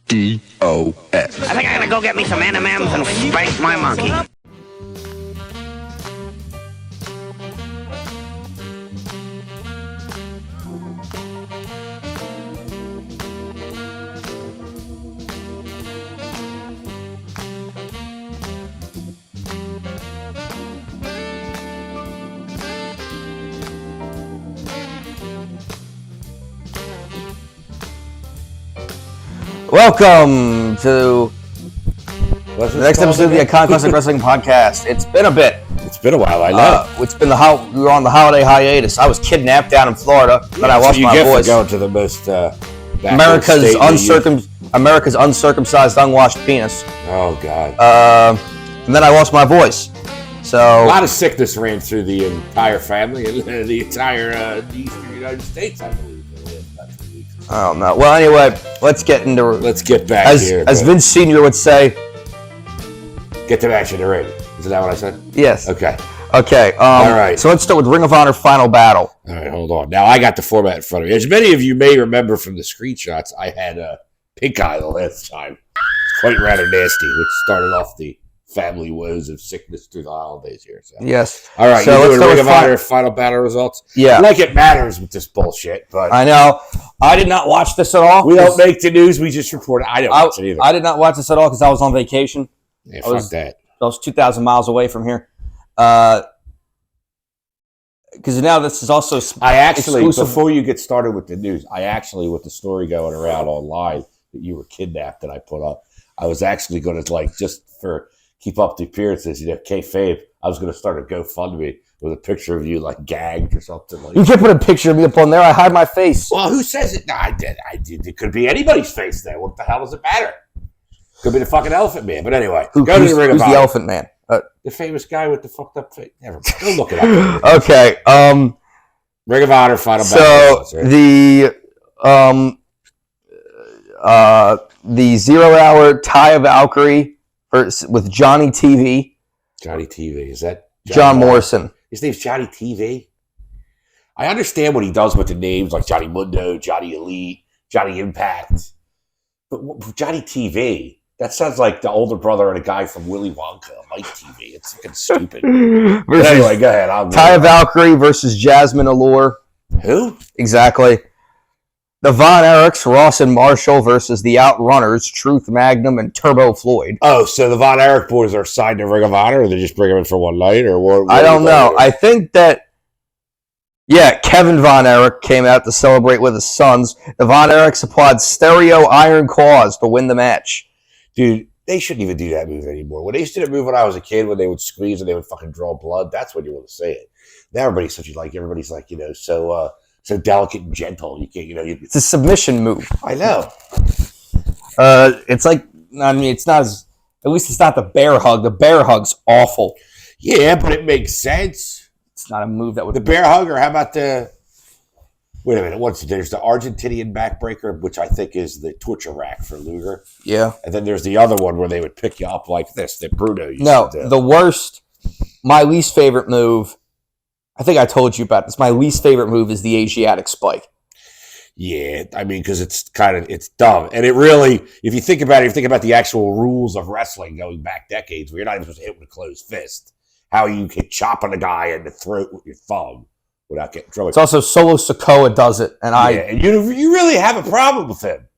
D-O-S. I think I gotta go get me some M&Ms and spank my monkey. Welcome to the next episode of the Iconoclastic Wrestling Podcast. It's been a bit. It's been a while, I know. It's been we were on the holiday hiatus. I was kidnapped down in Florida, but I lost my voice. Going to the most America's uncircumcised, unwashed penis. Oh God. And then I lost my voice. So a lot of sickness ran through the entire family and the entire eastern United States, I believe. I don't know. Well, anyway, let's get back here. As Vince Sr. would say, get to match in the ring. Isn't that what I said? Yes. Okay. All right. So let's start with Ring of Honor Final Battle. All right, hold on. Now I got the format in front of me. As many of you may remember from the screenshots, I had pink eye the last time. It's quite rather nasty, which started off the family woes of sickness through the holidays here. So. Yes. All right, so you're doing Ring of Honor Final Battle results? Yeah. Like it matters with this bullshit, but... I know. I did not watch this at all. We don't make the news, we just report it. I don't watch it either. I did not watch this at all because I was on vacation. Yeah, fuck that. I was 2,000 miles away from here. Because now this is also exclusive. Before you get started with the news, with the story going around online that you were kidnapped that I put up, I was actually going to, just for... keep up the appearances, kayfabe. I was going to start a GoFundMe with a picture of you, gagged or something. You can't put a picture of me up on there. I hide my face. Well, who says it? No, I did. It could be anybody's face there. What the hell does it matter? Could be the fucking Elephant Man. But anyway, who's the Elephant Man? The famous guy with the fucked up face. Never mind. Go look it up. Okay. Ring of Honor Final Battle. So the 0 Hour Taya Valkyrie with Johnny TV. Johnny TV. Is that John Morrison? His name's Johnny TV. I understand what he does with the names like Johnny Mundo, Johnny Elite, Johnny Impact. But Johnny TV, that sounds like the older brother of a guy from Willy Wonka, Mike TV. It's fucking stupid. But anyway, go ahead. Taya Valkyrie versus Jasmine Allure. Who? Exactly. The Von Erichs, Ross and Marshall versus the Outrunners, Truth Magnum and Turbo Floyd. Oh, so the Von Erich boys are signed to Ring of Honor, or they just bring them in for one night, or what? I don't know. I think that, Kevin Von Erich came out to celebrate with his sons. The Von Erichs applied stereo iron claws to win the match. Dude, they shouldn't even do that move anymore. When they used to do that move when I was a kid, when they would squeeze and they would fucking draw blood, that's when you want to say it. Now everybody's so delicate and gentle. You can't, it's a submission move. I know. It's it's not as, at least it's not the bear hug. The bear hug's awful. Yeah, but it makes sense. It's not a move that would... The bear hug, or how about the... Wait a minute. There's the Argentinian backbreaker, which I think is the torture rack for Luger. Yeah. And then there's the other one where they would pick you up like this, that Bruno used to do. The worst, my least favorite move... I think I told you about this. My least favorite move is the Asiatic spike. Yeah, because it's dumb. And it really, if you think about it, the actual rules of wrestling going back decades, where you're not even supposed to hit with a closed fist. How you can chop on a guy in the throat with your thumb without getting thrown. It's also Solo Sikoa does it. And you really have a problem with him.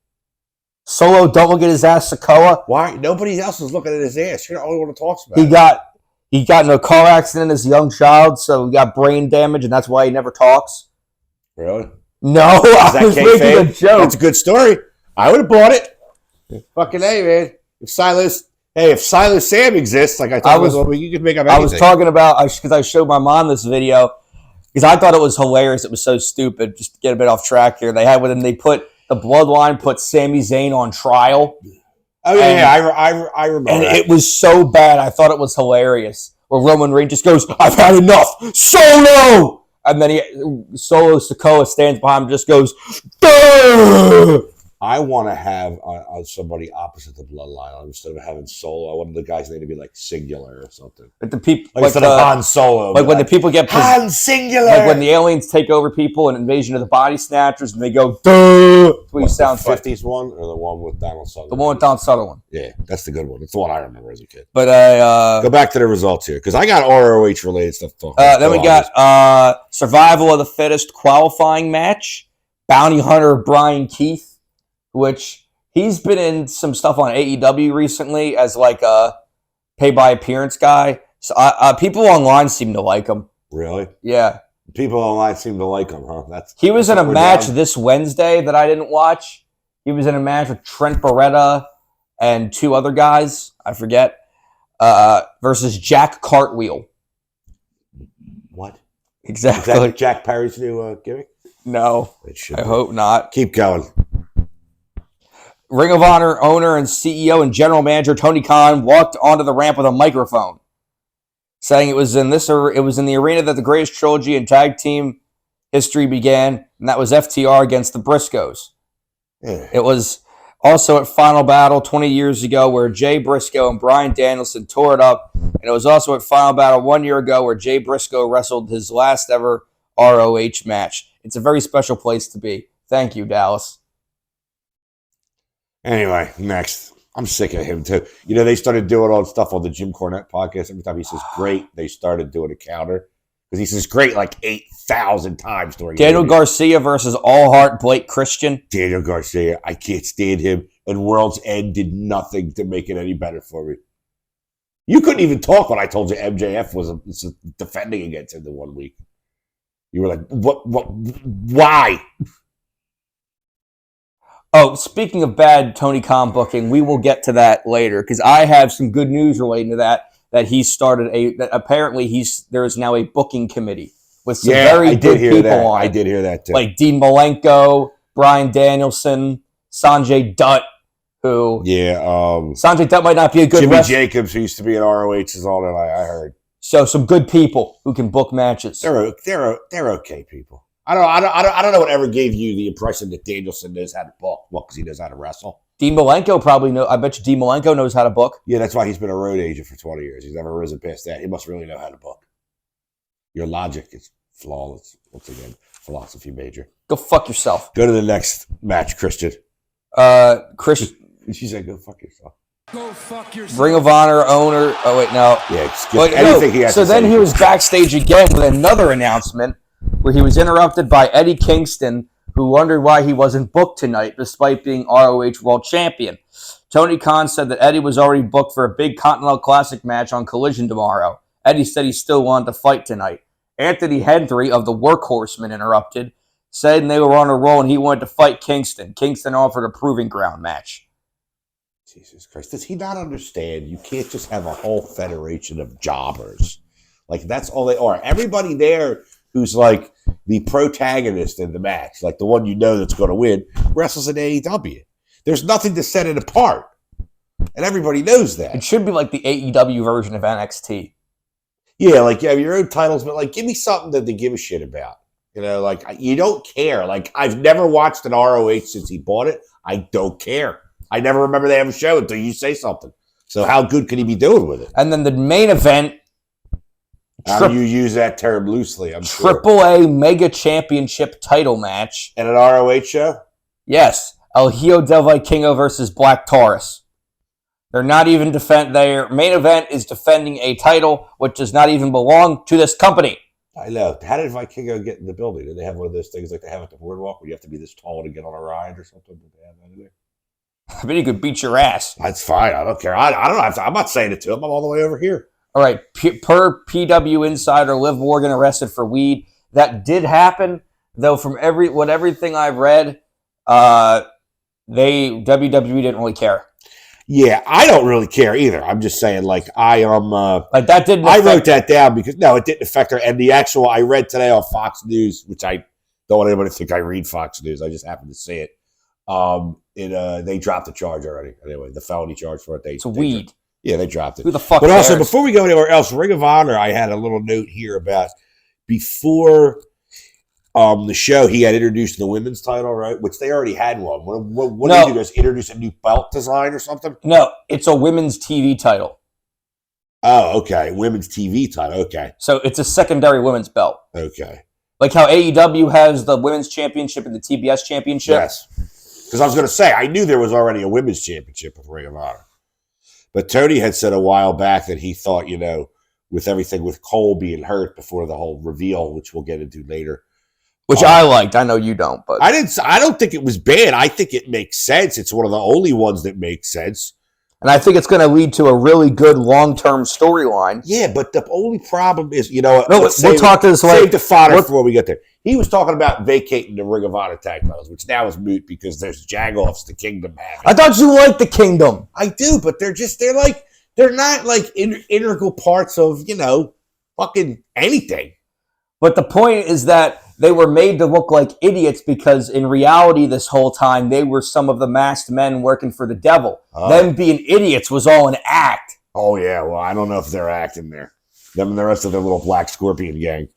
Solo, don't look at his ass, Sikoa. Why? Nobody else is looking at his ass. You're the only one who talks about it. He got in a car accident as a young child, so he got brain damage, and that's why he never talks. Really? No, I was making a joke. That's a good story. I would have bought it. Fucking A, man. If Silo Sam exists, like I thought you could make up anything. I was talking about, because I showed my mom this video, because I thought it was hilarious. It was so stupid. Just to get a bit off track here. They put the Bloodline, put Sami Zayn on trial. Oh, yeah, I remember and that. It was so bad, I thought it was hilarious. Where Roman Reigns just goes, I've had enough, Solo! And then Solo Sikoa stands behind him and just goes, Duh! I want to have somebody opposite the Bloodline instead of having Solo. I want the guy's name to be like Singular or something. But the people, instead of Han Solo, when the people get Han Singular, like when the aliens take over people in Invasion of the Body Snatchers, and they go, Duh! what he sounds the like. 50s one or the one with Donald Sutherland? The one with Donald Sutherland. Yeah, that's the good one. It's the one I remember as a kid. But go back to the results here because I got ROH related stuff. Then we got Survival of the Fittest qualifying match. Bounty Hunter Brian Keith, which he's been in some stuff on AEW recently as like a pay-by-appearance guy. So people online seem to like him. Really? Yeah. People online seem to like him, huh? He was in a match this Wednesday that I didn't watch. He was in a match with Trent Beretta and two other guys, I forget, versus Jack Cartwheel. What? Exactly. Is that Jack Perry's new gimmick? No, I hope not. Keep going. Ring of Honor owner and CEO and general manager Tony Khan walked onto the ramp with a microphone, saying it was in the arena that the greatest trilogy in tag team history began, and that was FTR against the Briscoes. Yeah. It was also at Final Battle 20 years ago where Jay Briscoe and Bryan Danielson tore it up, and it was also at Final Battle 1 year ago where Jay Briscoe wrestled his last ever ROH match. It's a very special place to be. Thank you, Dallas. Anyway, next. I'm sick of him, too. You know, they started doing all the stuff on the Jim Cornette podcast. Every time he says great, they started doing a counter. Because he says great like 8,000 times during Daniel Garcia versus All Heart Blake Christian. Daniel Garcia, I can't stand him. And World's End did nothing to make it any better for me. You couldn't even talk when I told you MJF was defending against him the 1 week. You were like, what, why? Oh, speaking of bad Tony Khan booking, we will get to that later because I have some good news relating to that he started apparently there is now a booking committee with some very good people on it. I did hear that too. Like Dean Malenko, Bryan Danielson, Sanjay Dutt, who Sanjay Dutt might not be a good Jimmy wrestler. Jacobs, who used to be in ROH, is all that I heard. So some good people who can book matches. They're okay people. I don't know what ever gave you the impression that Danielson knows how to book. Well, because he knows how to wrestle. Dean Malenko probably knows. I bet you Dean Malenko knows how to book. Yeah, that's why he's been a road agent for 20 years. He's never risen past that. He must really know how to book. Your logic is flawless. Once again, philosophy major. Go fuck yourself. Go to the next match, Christian. Christian. She said, "Go fuck yourself." Go fuck yourself. Ring of Honor owner. Oh wait, no. Yeah, skip anything he has so to then say. he was backstage again with another announcement where he was interrupted by Eddie Kingston, who wondered why he wasn't booked tonight despite being ROH World Champion. Tony Khan said that Eddie was already booked for a big Continental Classic match on Collision tomorrow. Eddie said he still wanted to fight tonight. Anthony Hendry of the Workhorsemen interrupted, said they were on a roll and he wanted to fight Kingston. Kingston offered a proving ground match. Jesus Christ. Does he not understand? You can't just have a whole federation of jobbers. Like, that's all they are. Everybody there who's like the protagonist in the match, like the one you know that's going to win, wrestles in AEW. There's nothing to set it apart. And everybody knows that. It should be like the AEW version of NXT. Yeah, like you have your own titles, but like give me something that they give a shit about. You know, like you don't care. Like I've never watched an ROH since he bought it. I don't care. I never remember they have a show until you say something. So how good could he be doing with it? And then the main event. How do you use that term loosely? I'm Triple A Mega Championship title match. And an ROH show? Yes. El Hijo del Vikingo versus Black Taurus. They're not even their main event is defending a title which does not even belong to this company. I know. How did Vikingo get in the building? Did they have one of those things like they have at the boardwalk where you have to be this tall to get on a ride or something? Did they have that in there? I bet he could beat your ass. That's fine. I don't care. I don't have to. I'm not saying it to him. I'm all the way over here. All right. Per PW Insider, Liv Morgan arrested for weed. That did happen, though. From everything I've read, WWE didn't really care. Yeah, I don't really care either. I'm just saying, like I am. Like that didn't. I wrote that down because it didn't affect her. And the actual I read today on Fox News, which I don't want anybody to think I read Fox News. I just happened to see it. They dropped the charge already. Anyway, the felony charge for it. It's weed. They dropped it. Who the fuck But cares? also, before we go anywhere else, Ring of Honor, I had a little note here about before the show, he had introduced the women's title, right? Which they already had one. What did he do? Just introduce a new belt design or something? No, it's a women's TV title. Oh, okay. Women's TV title. Okay. So it's a secondary women's belt. Okay. Like how AEW has the women's championship and the TBS championship. Yes. Because I was going to say, I knew there was already a women's championship with Ring of Honor. But Tony had said a while back that he thought, with everything with Cole being hurt before the whole reveal, which we'll get into later. Which I liked. I know you don't, but I don't think it was bad. I think it makes sense. It's one of the only ones that makes sense. And I think it's going to lead to a really good long-term storyline. Yeah, but the only problem is, we'll talk to this later. Save the fodder for when we get there. He was talking about vacating the Ring of Honor tag titles, which now is moot because there's Jagoffs, the Kingdom have it. I thought you liked the Kingdom. I do, but they're not like integral parts of, fucking anything. But the point is that they were made to look like idiots because in reality this whole time they were some of the masked men working for the devil. Them being idiots was all an act. Oh, yeah. Well, I don't know if they're acting there. Them and the rest of their little Black Scorpion gang.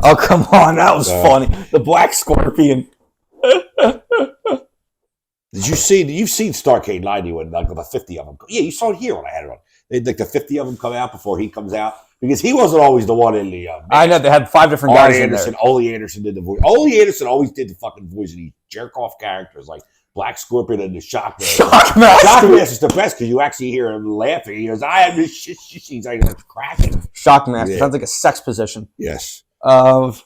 Oh, come on. That was funny. The Black Scorpion. You've seen Starrcade 90 when like the 50 of them. Yeah, you saw it here when I had it on. They'd like the 50 of them come out before he comes out. Because he wasn't always the one in the... I know, they had 5 different guys in there. Ole Anderson did the voice. Ole Anderson always did the fucking voice of these jerk-off characters like Black Scorpion and the Shockmaster. Shockmaster's the best because you actually hear him laughing. He goes, I am this shit. He's like cracking. Shockmaster. Sounds like a sex position. Yes. We were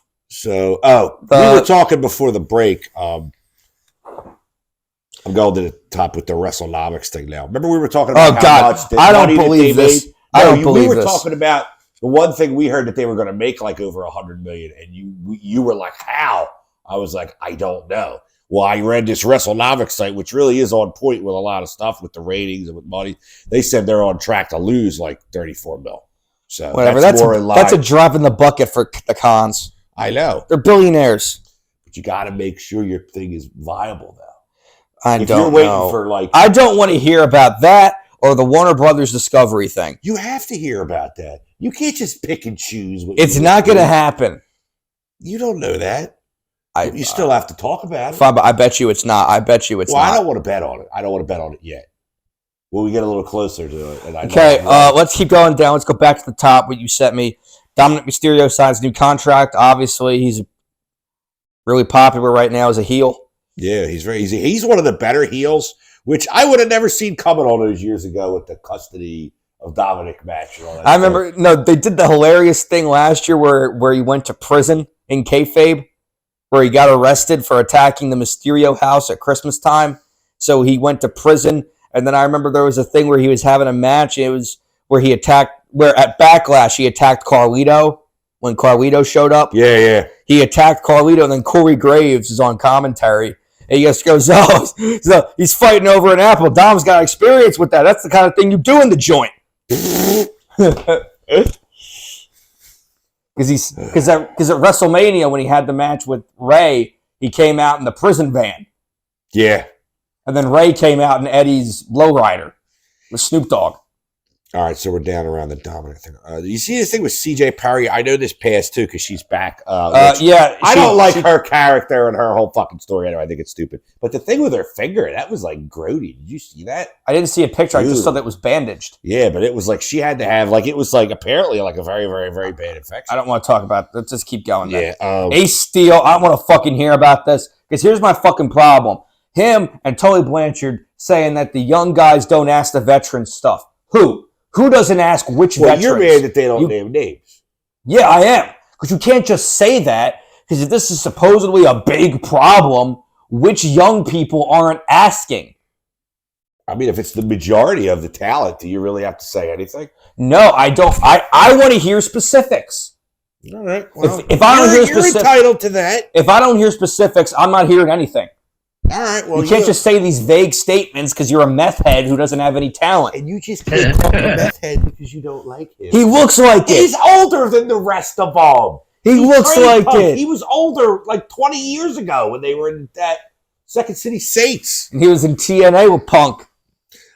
talking before the break. I'm going to the top with the WrestleNomics thing now. Remember we were talking about how much... I don't believe this. We were talking about the one thing we heard that they were going to make like over $100 million, and you were like, how? I was like, I don't know. Well, I read this WrestleNomics site, which really is on point with a lot of stuff with the ratings and with money. They said they're on track to lose like 34 mil. So whatever. That's a drop in the bucket for the cons. I know. They're billionaires. But you got to make sure your thing is viable, though. I don't want to hear about that. Or the Warner Brothers Discovery thing. You have to hear about that. You can't just pick and choose. It's not going to happen. You don't know that. You still have to talk about it. I bet you it's not. I bet you it's not. I don't want to bet on it. I don't want to bet on it yet. Well, we get a little closer to it. And let's keep going down. Let's go back to the top, what you sent me. Dominic Mysterio signs a new contract. Obviously, he's really popular right now as a heel. Yeah, he's one of the better heels. Which I would have never seen coming all those years ago with the custody of Dominic match and all that. I remember, they did the hilarious thing last year where he went to prison in kayfabe, where he got arrested for attacking the Mysterio house at Christmas time. So he went to prison, and then I remember there was a thing where he was having a match. It was where at Backlash he attacked Carlito when Carlito showed up. Yeah. He attacked Carlito, and then Corey Graves is on commentary. And he just goes, so he's fighting over an apple. Dom's got experience with that. That's the kind of thing you do in the joint. Because at WrestleMania, when he had the match with Ray, he came out in the prison van. Yeah. And then Ray came out in Eddie's lowrider with Snoop Dogg. All right, so we're down around the Dominic thing. You see this thing with CJ Perry? I know this passed too because she's back. Yeah, I don't like her character and her whole fucking story. Anyway, I think it's stupid. But the thing with her finger, that was like grody. Did you see that? I didn't see a picture. I just saw that it was bandaged. Yeah, but it was like she had to have it was like apparently like a very, very, very bad infection. I don't want to talk about it. Let's just keep going. Yeah. Ace Steel, I don't want to fucking hear about this because here's my fucking problem. Him and Tully Blanchard saying that the young guys don't ask the veterans stuff. Who doesn't ask which veterans? You're mad that they don't name names. Yeah, I am. Because you can't just say that. Because if this is supposedly a big problem, which young people aren't asking? I mean, if it's the majority of the talent, do you really have to say anything? No, I don't. I want to hear specifics. All right. Well, if I don't hear specifics, you're entitled to that. If I don't hear specifics, I'm not hearing anything. All right, well, you can't just say these vague statements because you're a meth head who doesn't have any talent. And you just can't call him a meth head because you don't like him. He looks like it. He's older than the rest of them. He looks like it. He was older like 20 years ago when they were in that Second City Saints. And he was in TNA with Punk.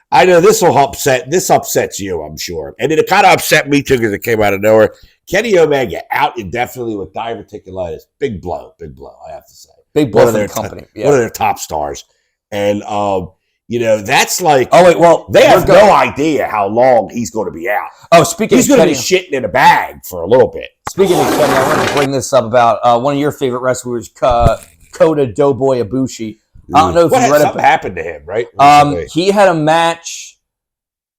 I know this upsets you, I'm sure. And it kind of upset me too because it came out of nowhere. Kenny Omega out indefinitely with diverticulitis. Big blow, I have to say. Big blow for the company. One of their top stars. And, that's like... Oh, wait, well... They have no idea how long he's going to be out. Oh, speaking he's of going to be shitting in a bag for a little bit. Speaking of Kenny, I wanted to bring this up about one of your favorite wrestlers, Kota Doughboy Ibushi. I don't know if you read something happened to him, right? He had a match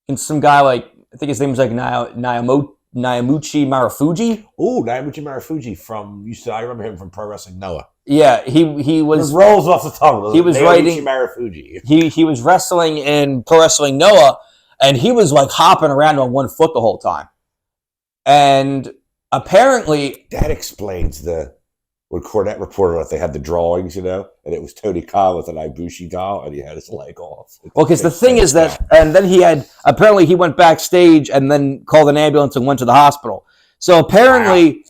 against some guy I think his name was Nayamuchi Marufuji. Oh, Nayamuchi Marufuji I remember him from Pro Wrestling Noah. Yeah, he was it rolls off the tongue. He was Nayamuchi Marufuji. He was wrestling in Pro Wrestling Noah, and he was like hopping around on one foot the whole time. And apparently, that explains when Cornette reported that they had the drawings, and it was Tony Khan with an Ibushi doll, and he had his leg off. Well, because the thing is that, and then he went backstage and then called an ambulance and went to the hospital. So apparently,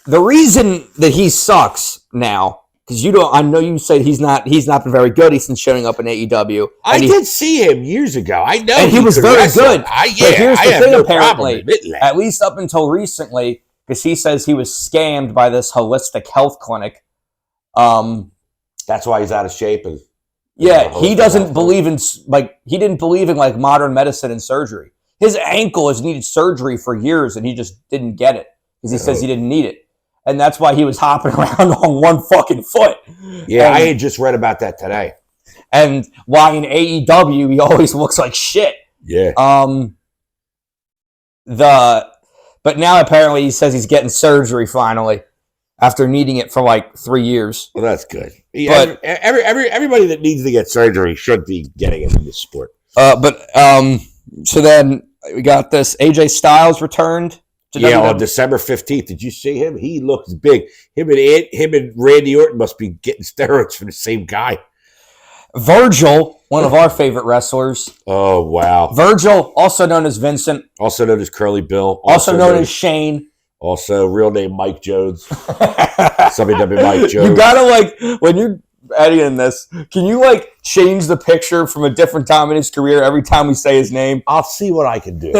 the reason that he sucks now, because I know you said he's not been very good. He's been showing up in AEW. I did see him years ago. I know, and he was very wrestle. good. But here's the thing, apparently, at least up until recently, because he says he was scammed by this holistic health clinic. That's why he's out of shape. He doesn't believe in he didn't believe in modern medicine and surgery. His ankle has needed surgery for years, and he just didn't get it because he says he didn't need it. And that's why he was hopping around on one fucking foot. Yeah, I had just read about that today. And why in AEW he always looks like shit. Yeah. But now apparently he says he's getting surgery finally after needing it for 3 years. Well, that's good. But everybody that needs to get surgery should be getting it in this sport. So then we got this. AJ Styles returned. On December 15th. Did you see him? He looks big. Him and Randy Orton must be getting steroids from the same guy. Virgil, one of our favorite wrestlers. Oh, wow. Virgil, also known as Vincent. Also known as Curly Bill. Also known as Shane. Also, real name Mike Jones. WWE Mike Jones. You gotta, when you're editing this, can you, change the picture from a different time in his career every time we say his name? I'll see what I can do.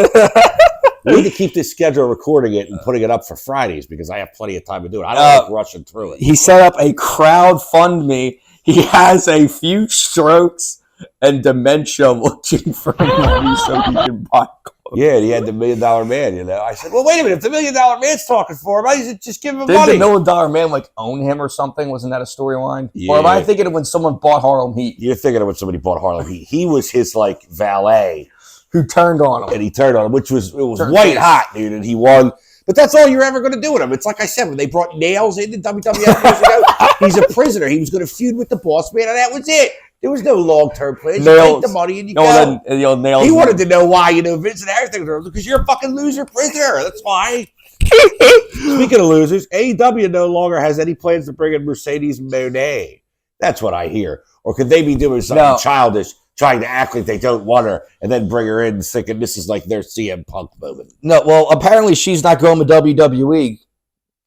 We need to keep this schedule recording it and putting it up for Fridays because I have plenty of time to do it. I don't like rushing through it. He set up a crowdfundme. He has a few strokes and dementia looking for money so he can buy clothes. Yeah, and he had the $1 Million Man, I said, well, wait a minute. If the $1 Million Man's talking for him, I should just give him money. Did the $1 Million Man own him or something? Wasn't that a storyline? Yeah. Or am I thinking of when someone bought Harlem Heat? You're thinking of when somebody bought Harlem Heat. He was his valet. Who turned on him. And he turned on him, which was white hot, dude, and he won. But that's all you're ever going to do with him. It's like I said, when they brought Nails into WWF years ago, he's a prisoner. He was going to feud with the boss man, and that was it. There was no long-term plan. You take the money and you go. Nails. He wanted to know why, Vince and everything, because you're a fucking loser prisoner. That's why. Speaking of losers, AEW no longer has any plans to bring in Mercedes Moné. That's what I hear. Or could they be doing something childish, trying to act like they don't want her, and then bring her in thinking this is their CM Punk moment? No, well, apparently she's not going with WWE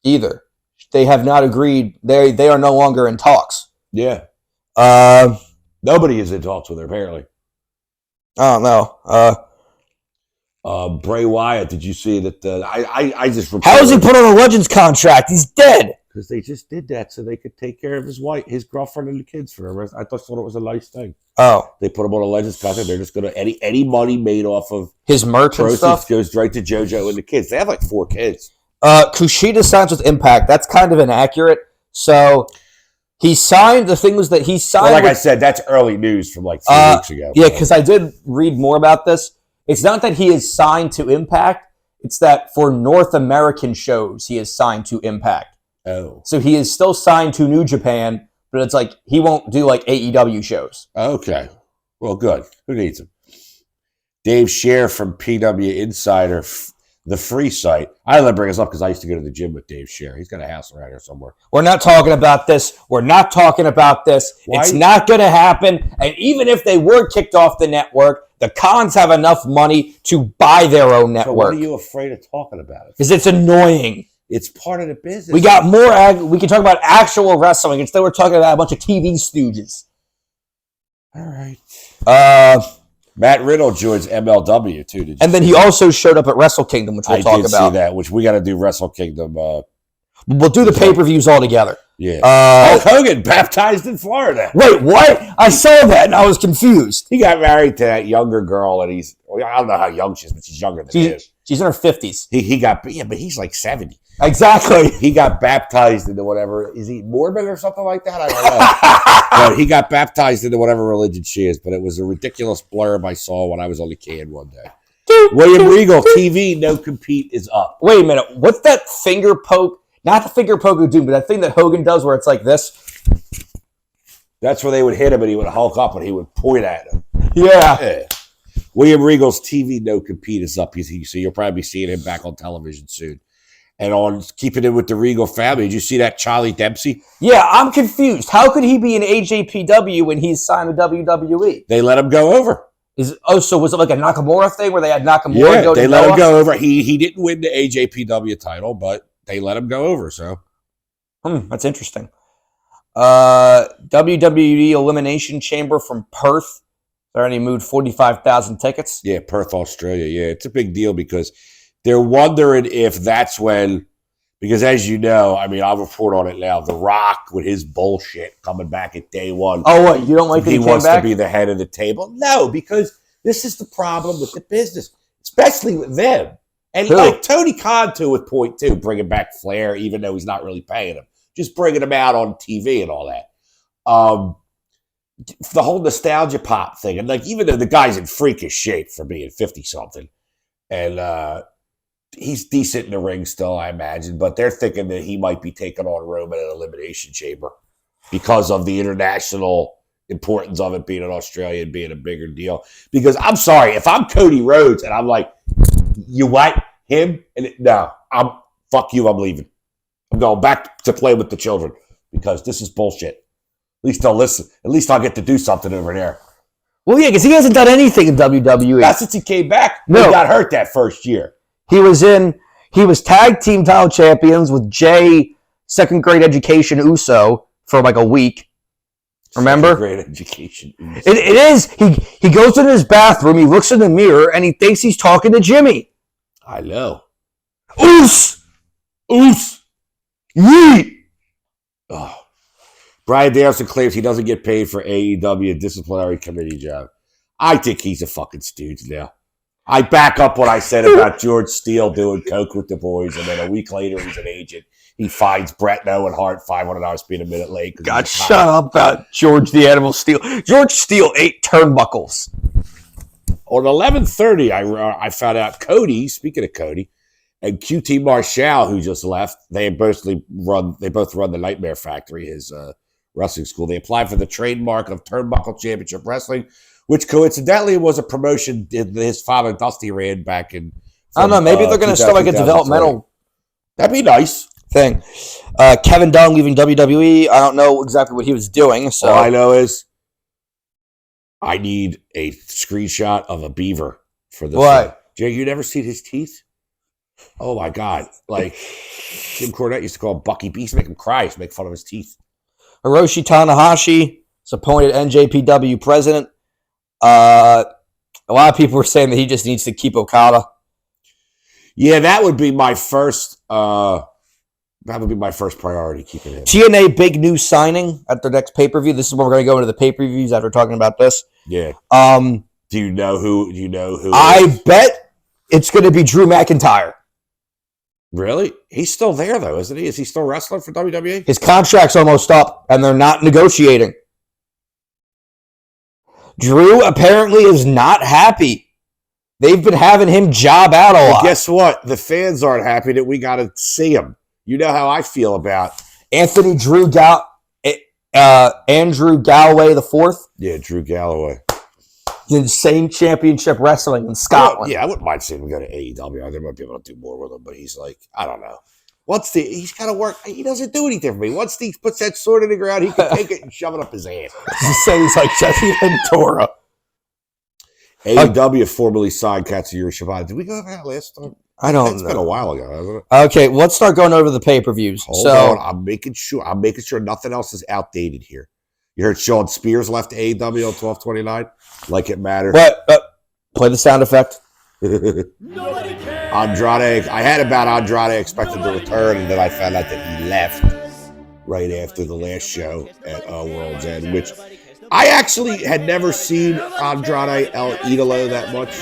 either. They have not agreed. They are no longer in talks. Yeah. Nobody is in talks with her, apparently. I don't know. Bray Wyatt, did you see that? I just... How is he put on a Legends contract? He's dead. Because they just did that so they could take care of his girlfriend and the kids for the rest. I thought it was a nice thing. Oh. They put him on a Legends contract. They're just going to... Any money made off of his merch and stuff goes right to JoJo and the kids. They have 4 kids. Kushida signs with Impact. That's kind of inaccurate. So... He signed, the thing was that he signed... Well, I said, that's early news from 3 weeks ago. Yeah, because I did read more about this. It's not that he is signed to Impact. It's that for North American shows, he is signed to Impact. Oh. So he is still signed to New Japan, but it's he won't do AEW shows. Okay. Well, good. Who needs him? Dave Scher from PW Insider, the free site. I let him bring us up because I used to go to the gym with Dave Scher. He's got a house around here somewhere. We're not talking about this. We're not talking about this. Why? It's not going to happen. And even if they were kicked off the network, the Khans have enough money to buy their own network. So what are you afraid of talking about it? Because it's annoying. It's part of the business. We got more. We can talk about actual wrestling instead. We're talking about a bunch of TV stooges. All right. Matt Riddle joins MLW too. And then he also showed up at Wrestle Kingdom, which we'll talk about. I did see that, which we got to do Wrestle Kingdom. We'll do the pay-per-views all together. Yeah. Hulk Hogan baptized in Florida. Wait, what? I saw that and I was confused. He got married to that younger girl, and I don't know how young she is, but she's younger than he is. She's in her 50s. He got, yeah, but he's like 70. Exactly. He got baptized into whatever. Is he Mormon or something like that? I don't know. But he got baptized into whatever religion she is. But it was a ridiculous blurb I saw when I was on the can one day. William Regal, TV, no compete is up. Wait a minute. What's that finger poke? Not the finger poke of doom, but that thing that Hogan does where it's like this. That's where they would hit him and he would hulk up and he would point at him. Yeah. William Regal's TV no compete is up. So you'll probably be seeing him back on television soon. And on keeping it with the Regal family, did you see that Charlie Dempsey? Yeah, I'm confused. How could he be in AJPW when he's signed with WWE? They let him go over. So was it like a Nakamura thing where they had Nakamura go to they let him go over. He didn't win the AJPW title, but they let him go over. So, that's interesting. WWE Elimination Chamber from Perth. They already moved 45,000 tickets. Yeah, Perth, Australia. Yeah, it's a big deal because they're wondering if that's when, because as you know, I mean, I'll report on it now. The Rock with his bullshit coming back at day one. Oh, what? You don't like that he wants to be the head of the table? No, because this is the problem with the business, especially with them. And like Tony Khan, too, with point two, bringing back Flair, even though he's not really paying him, just bringing him out on TV and all that. The whole nostalgia pop thing. And like, even though the guy's in freakish shape for being 50-something, and he's decent in the ring still, I imagine, but they're thinking that he might be taking on Roman at Elimination Chamber because of the international importance of it being in Australia and being a bigger deal. Because I'm sorry, if I'm Cody Rhodes and I'm like, you what? Him? Fuck you, I'm leaving. I'm going back to play with the children because this is bullshit. At least they'll listen. At least I'll get to do something over there. Well, yeah, because he hasn't done anything in WWE. Not since he came back. No. He got hurt that first year. He was tag team title champions with Jay, second grade education Uso for like a week. Remember? Second grade education Uso. It is. He goes in his bathroom, he looks in the mirror, and he thinks he's talking to Jimmy. I know. Oos! Yeet! Oh. Brian Danielson claims he doesn't get paid for AEW disciplinary committee job. I think he's a fucking stooge now. I back up what I said about George Steele doing coke with the boys, and then a week later he's an agent. He fines Brett and Owen Hart $500 being a minute late. God, shut up about George the Animal Steele. George Steele ate turnbuckles. On 11:30, I found out Cody, speaking of Cody, and QT Marshall, who just left, they both run the Nightmare Factory, his wrestling school. They applied for the trademark of Turnbuckle Championship Wrestling, which coincidentally was a promotion his father Dusty ran back in. I don't know. Maybe they're going to start like a developmental. That'd be nice thing. Kevin Dunn leaving WWE. I don't know exactly what he was doing. So all I know is I need a screenshot of a beaver for this. What? Jay, you never seen his teeth? Oh my God! Like Jim Cornette used to call him Bucky B. He used to make him cry. He used to make fun of his teeth. Hiroshi Tanahashi is appointed NJPW president. A lot of people were saying that he just needs to keep Okada. Yeah, that would be my first. That would be my first priority, keeping him. TNA big new signing at their next pay-per-view. This is where we're going to go into the pay-per-views after talking about this. Yeah. Do you know who? I bet it's going to be Drew McIntyre. Really? He's still there, though, isn't he? Is he still wrestling for WWE? His contract's almost up, and they're not negotiating. Drew apparently is not happy. They've been having him job out a lot. Guess what? The fans aren't happy that we got to see him. You know how I feel about Andrew Galloway IV. Yeah, Drew Galloway. Insane championship wrestling in Scotland. Well, yeah, I wouldn't mind seeing him go to AEW. They might be able to do more with him, but he's like, I don't know. He's got to work. He doesn't do anything for me. Once he puts that sword in the ground, he can take it and shove it up his ass. He's like Jesse Ventura. AEW formerly signed Katsuyori Shibata. Did we go over that last time? I don't know. It's been a while ago, hasn't it? Okay, let's start going over the pay-per-views. Hold on. I'm making sure nothing else is outdated here. You heard Sean Spears left AEW on 12/29? Like it matters. What? Play the sound effect. Andrade. I had about Andrade expected to return, and then I found out that he left right after the last show at World's End, which I actually had never seen Andrade El Idolo that much.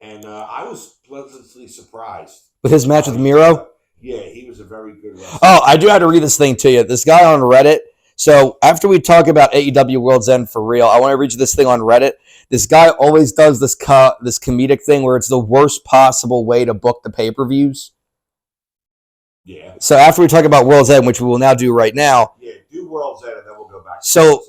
And I was pleasantly surprised with his match with Miro. Yeah, he was a very good wrestler. Oh, I do have to read this thing to you. This guy on Reddit. So after we talk about AEW World's End for real, I want to read you this thing on Reddit. This guy always does this comedic thing where it's the worst possible way to book the pay-per-views. Yeah. So after we talk about World's End, which we will now do right now. Yeah, do World's End and then we'll go back. So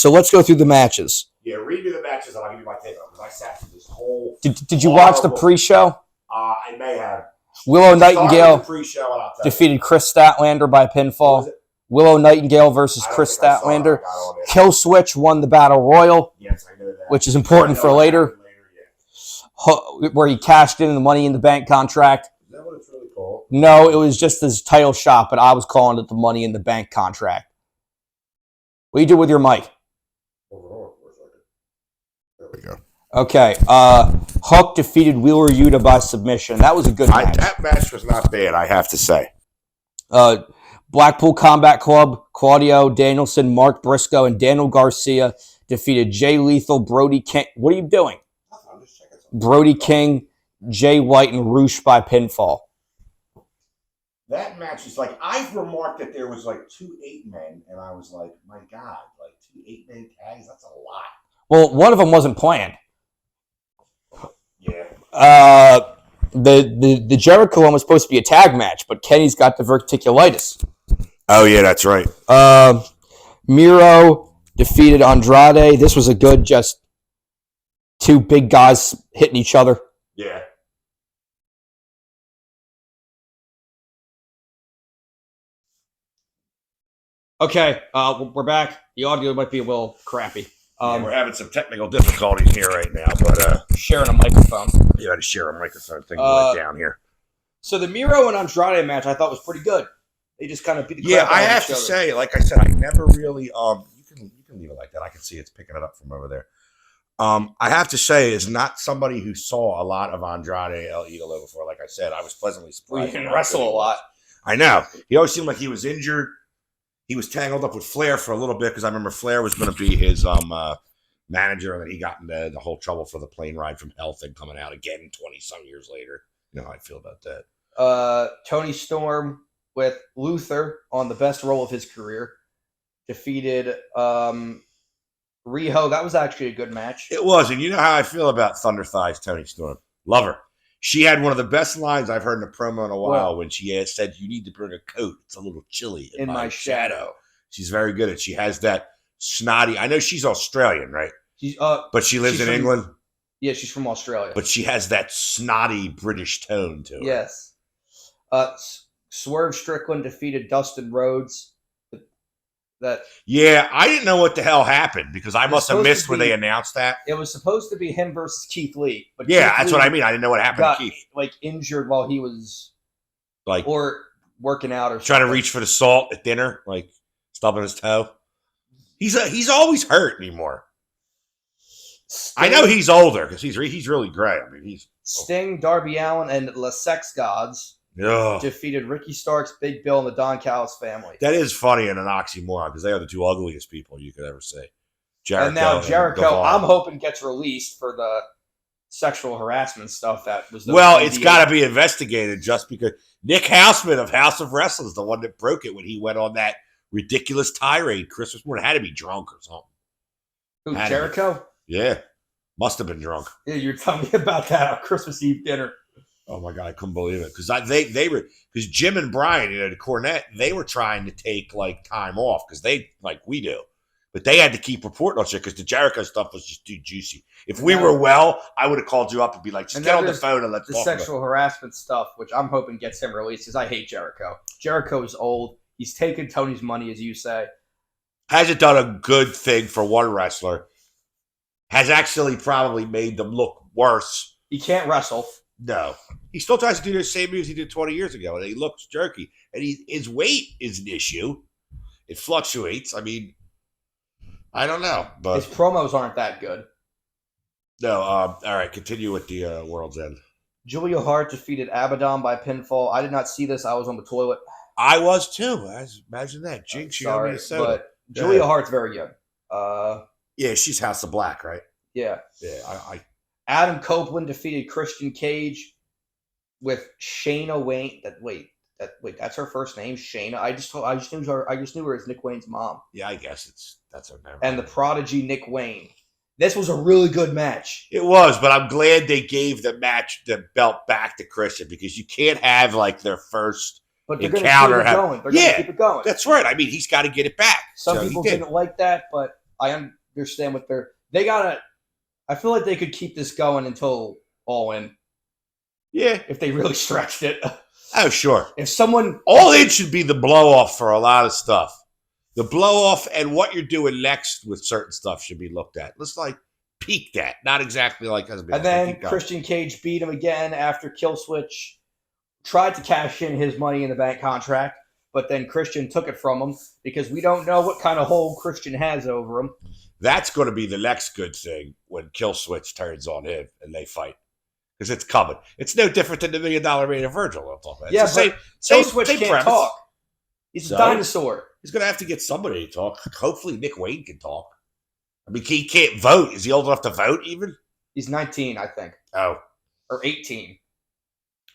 let's go through the matches. Yeah, read me the matches and I'll give you my take on it because I sat through this whole. Did you watch the pre-show? I may have. Willow Nightingale pre-show, defeated Chris Statlander by pinfall. Willow Nightingale versus Chris Statlander. Kill Switch won the Battle Royal. Yes, I know that. Which is important for later. Where he cashed in the Money in the Bank contract. Is that what it's really called? No, it was just his title shot, but I was calling it the Money in the Bank contract. What do you do with your mic? There we go. Okay. Hook defeated Wheeler Yuta by submission. That was a good match. That match was not bad, I have to say. Blackpool Combat Club, Claudio Danielson, Mark Briscoe, and Daniel Garcia defeated Jay Lethal, Brody King. What are you doing? I'm just checking something. Brody King, Jay White, and Roosh by pinfall. That match is like, I've remarked that there was like 2 8-men, and I was like, my God, like 2 8-man tags, that's a lot. Well, one of them wasn't planned. Yeah. The Jericho one was supposed to be a tag match, but Kenny's got the verticulitis. Oh, yeah, that's right. Miro defeated Andrade. This was a good, just 2 big guys hitting each other. Yeah. Okay, we're back. The audio might be a little crappy. We're having some technical difficulties here right now, but sharing a microphone. you got to share a microphone thing right down here. So the Miro and Andrade match I thought was pretty good. They just kind of beat the crap out of each other. I have to say, like I said, I never really you can leave it like that. I can see it's picking it up from over there. I have to say, is not somebody who saw a lot of Andrade El Idolo before. Like I said, I was pleasantly surprised. He can wrestle a lot. I know. He always seemed like he was injured. He was tangled up with Flair for a little bit because I remember Flair was going to be his manager, and then he got into the whole trouble for the plane ride from hell thing coming out again 20-some years later. You know how I feel about that. Tony Storm with Luther on the best role of his career defeated Riho. That was actually a good match. It was, and you know how I feel about Thunder Thighs, Tony Storm. Love her. She had one of the best lines I've heard in a promo in a while when she said, "You need to bring a coat. It's a little chilly in my shadow." She's very good at it. She has that snotty. I know she's Australian, right? She's but she lives in England. Yeah, she's from Australia. But she has that snotty British tone to her. Yes. Swerve Strickland defeated Dustin Rhodes. Yeah, I didn't know what the hell happened because I must have missed when they announced that. It was supposed to be him versus Keith Lee. But yeah, Keith that's Lee what I mean. I didn't know what happened got, to Keith. Like injured while he was like or working out or trying to reach for the salt at dinner, like stubbing his toe. He's always hurt anymore. I know he's older because he's really gray. I mean, Sting, Darby Allin, and La Sex Gods defeated Ricky Starks, Big Bill, and the Don Callis family. That is funny and an oxymoron because they are the 2 ugliest people you could ever see. Jericho and now Jericho, I'm hoping gets released for the sexual harassment stuff that was. It's got to be investigated just because Nick Houseman of House of Wrestling is the one that broke it when he went on that ridiculous tirade Christmas morning. Had to be drunk or something. Who, Jericho? Yeah. Must have been drunk. Yeah, you're telling me about that on Christmas Eve dinner. Oh my God, I couldn't believe it. Because they were because Jim and Brian, the Cornette, they were trying to take like time off because they like we do. But they had to keep reporting on shit because the Jericho stuff was just too juicy. If we were well, I would have called you up and be like, just get on the phone and let's talk about the sexual harassment stuff, which I'm hoping gets him released because I hate Jericho. Jericho's old. He's taken Tony's money, as you say. Hasn't done a good thing for one wrestler. Has actually probably made them look worse. He can't wrestle. No. He still tries to do the same moves he did 20 years ago, and he looks jerky. And his weight is an issue. It fluctuates. I mean, I don't know. But his promos aren't that good. No. All right, continue with the World's End. Julia Hart defeated Abaddon by pinfall. I did not see this. I was on the toilet. I was too. Imagine that. Jinx, you owe me a soda. But Julia Hart's very good. Yeah, she's House of Black, right? Yeah. Yeah, Adam Copeland defeated Christian Cage with Shayna Wayne. That's her first name, Shayna. I just knew her as Nick Wayne's mom. Yeah, I guess that's her name. And the prodigy Nick Wayne. This was a really good match. It was, but I'm glad they gave the belt back to Christian because you can't have like their first encounter. They're going to keep it going. That's right. I mean, he's got to get it back. Some people didn't like that, but I understand what they gotta. I feel like they could keep this going until All In. Yeah, if they really stretched it. Oh, sure. If someone All In should be the blow off for a lot of stuff. The blow off and what you're doing next with certain stuff should be looked at. Let's like peak that, not exactly like. And then Christian Cage beat him again after Killswitch tried to cash in his Money in the Bank contract, but then Christian took it from him because we don't know what kind of hold Christian has over him. That's going to be the next good thing when Killswitch turns on him and they fight. Because it's coming. It's no different than the $1 Million Man of Virgil. I'm talking about. Yeah, but Killswitch can't premise. talk. He's a dinosaur. He's going to have to get somebody to talk. Hopefully Nick Wayne can talk. I mean, he can't vote. Is he old enough to vote even? He's 19, I think. Oh. Or 18.